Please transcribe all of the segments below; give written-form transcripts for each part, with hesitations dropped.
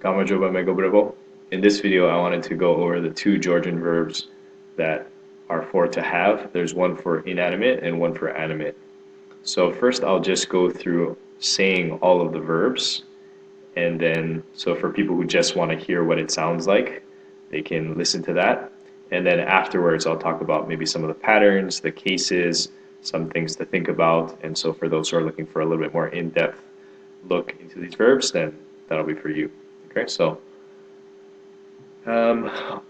In this video, I wanted to go over the two Georgian verbs that are for to have. There's one for inanimate and one for animate. So first, I'll just go through saying all of the verbs, and then so for people who just want to hear what it sounds like, they can listen to that. And then afterwards, I'll talk about maybe some of the patterns, the cases, some things to think about. And so for those who are looking for a little bit more in-depth look into these verbs, then that'll be for you. Okay, so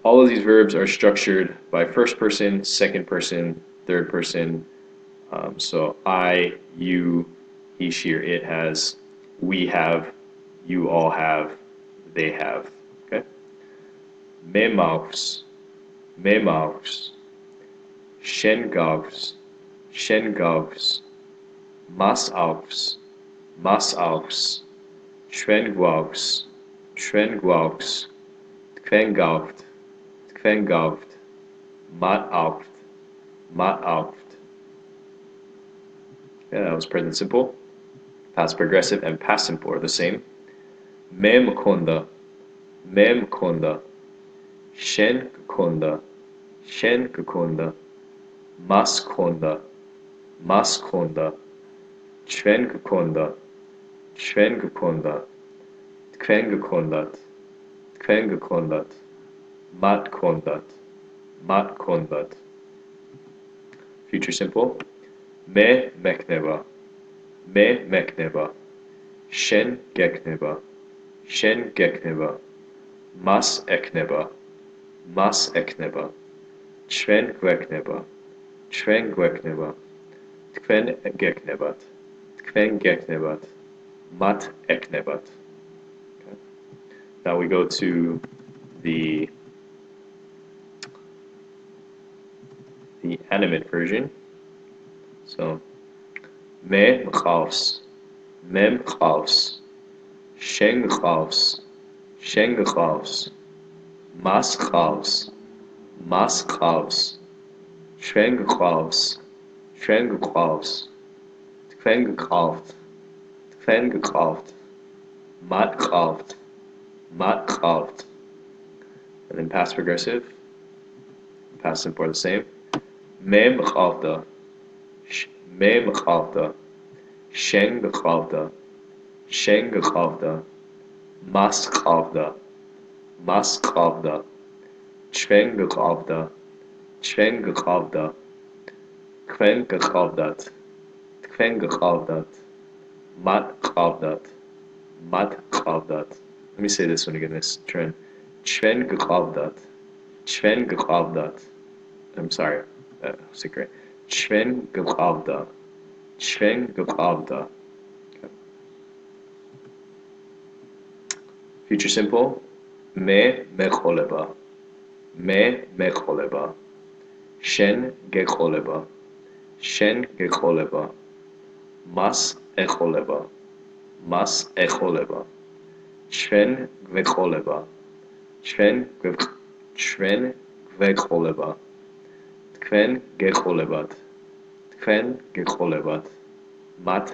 all of these verbs are structured by first person, second person, third person. So I, you, he, she, or it has, we have, you all have, they have. Okay. Mqავს, mqავს, შენ გავს, მას აქვს, ჩვენ გვაქვს, თქვენ გავთ, მათ აქვთ. Yeah, that was present simple. Past progressive and past simple are the same. მე მქონდა, შენ გქონდა, მას ჰქონდა, ჩვენ გქონდა, თქვენ გქონდათ, მათ ჰქონდათ. Future simple. მე მექნება, შენ გექნება, მას ექნება, ჩვენ გვექნება, თქვენ გექნებათ, მათ ექნებათ. Okay. Now we go to the animate version. So მე მყავს, შენ გყავს, მას ჰყავს, ჩვენ გყავს, თქვენ გყავთ, მათ გყავთ. And then past progressive, past simple are the same. მე მყავდა, შენ გყავდა, მას ჰყავდა, ჩვენ გყავდა, თქვენ გყავდათ, მათ ჰყავდათ. Let me say this one again, this trend. ჩვენ გყავდათ. I'm sorry, secret. ჩვენ გყავდა. Okay. Future simple. მე მეყოლება, შენ გეყოლება, მას ეყოლება, ჩვენ გვეყოლება, თქვენ გეყოლებათ, მათ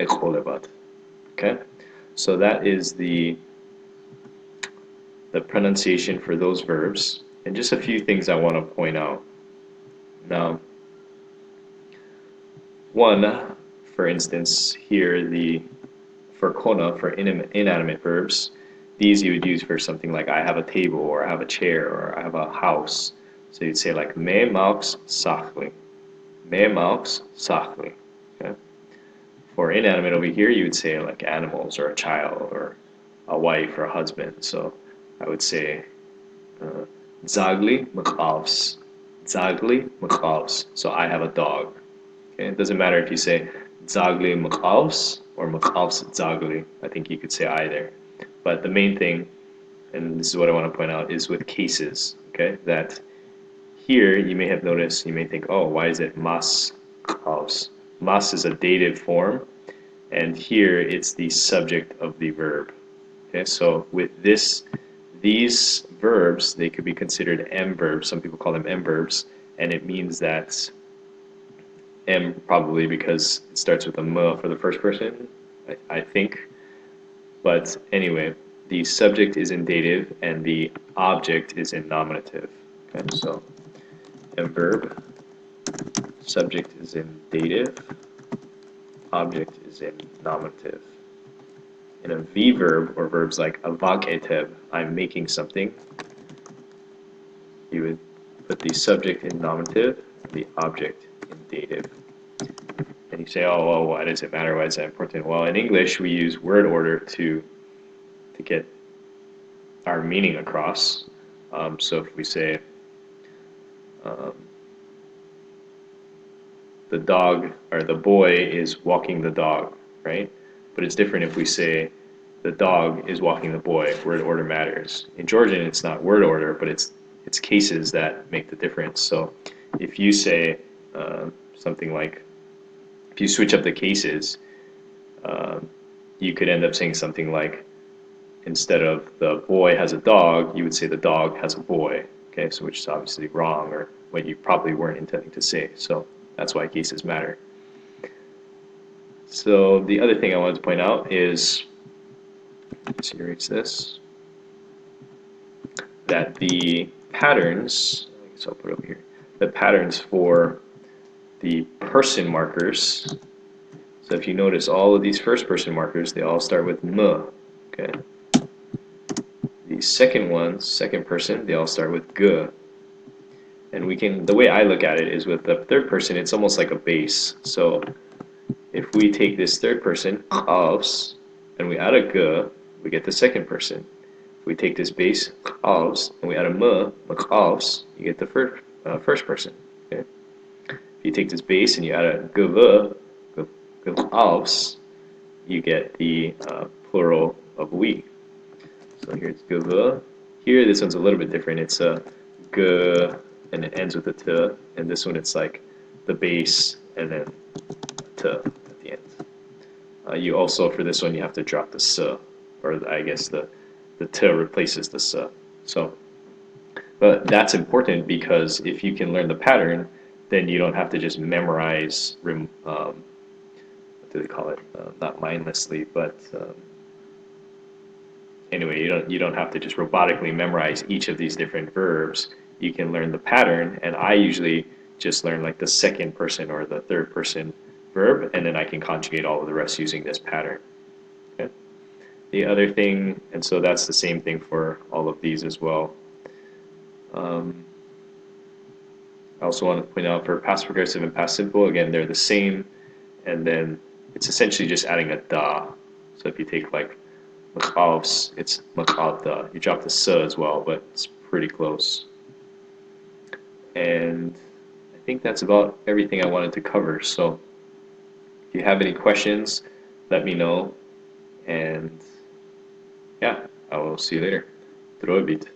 ეყოლებათ. Okay, so that is the pronunciation for those verbs, and just a few things I want to point out. Now, one, for instance, here for khona, for inanimate verbs, these you would use for something like I have a table, or I have a chair, or I have a house. So you'd say like მე მაქვს სახლი. Okay. For inanimate over here, you would say like animals, or a child, or a wife, or a husband. So I would say ძაღლი მყავს. So I have a dog. Okay? It doesn't matter if you say ძაღლი მყავს or მყავს ძაღლი. I think you could say either. But the main thing, and this is what I want to point out, is with cases. Okay, that here you may have noticed, you may think, oh, why is it mas mqავს? Mas is a dative form, and here it's the subject of the verb. Okay, so with these verbs, they could be considered M verbs. Some people call them M verbs, and it means that M, probably because it starts with a M for the first person, I think, But anyway, the subject is in dative and the object is in nominative. Okay, so a verb, subject is in dative, object is in nominative. In a V verb, or verbs like avag-eteb, I'm making something, you would put the subject in nominative, the object in dative. And you say, oh, well, why does it matter? Why is that important? Well, in English, we use word order to get our meaning across. So if we say, the dog, or the boy is walking the dog, right? But it's different if we say, the dog is walking the boy. Word order matters. In Georgian, it's not word order, but it's cases that make the difference. So if you say something like, if you switch up the cases, you could end up saying something like, instead of the boy has a dog, you would say the dog has a boy. Okay, so which is obviously wrong, or what you probably weren't intending to say. So that's why cases matter. So the other thing I wanted to point out is, let's erase this, that the patterns, I guess I'll put it over here, the patterns for the person markers. So if you notice, all of these first person markers, they all start with m. Okay. The second ones, second person, they all start with g. And we can, the way I look at it is with the third person, it's almost like a base. So if we take this third person, mqავს, and we add a g, we get the second person. If we take this base, mqავს, and we add a m, mqავს, you get the first person. Okay? If you take this base and you add a gv, mqავს, you get the plural of we. So here it's gv. Here, this one's a little bit different. It's a g, and it ends with a t, and this one it's like the base and then a t at the end. You also, for this one, you have to drop the s, or I guess the t replaces the s. So, but that's important because if you can learn the pattern, then you don't have to just memorize, what do they call it? Not mindlessly, but anyway, you don't have to just robotically memorize each of these different verbs. You can learn the pattern, and I usually just learn like the second person or the third person verb, and then I can conjugate all of the rest using this pattern. Okay? The other thing, and so that's the same thing for all of these as well. I also want to point out for past progressive and past simple, again, they're the same, and then it's essentially just adding a da. So if you take like mqავს, it's mqavda. You drop the s as well, but it's pretty close. And I think that's about everything I wanted to cover. So if you have any questions, let me know. And yeah, I will see you later. Droibit.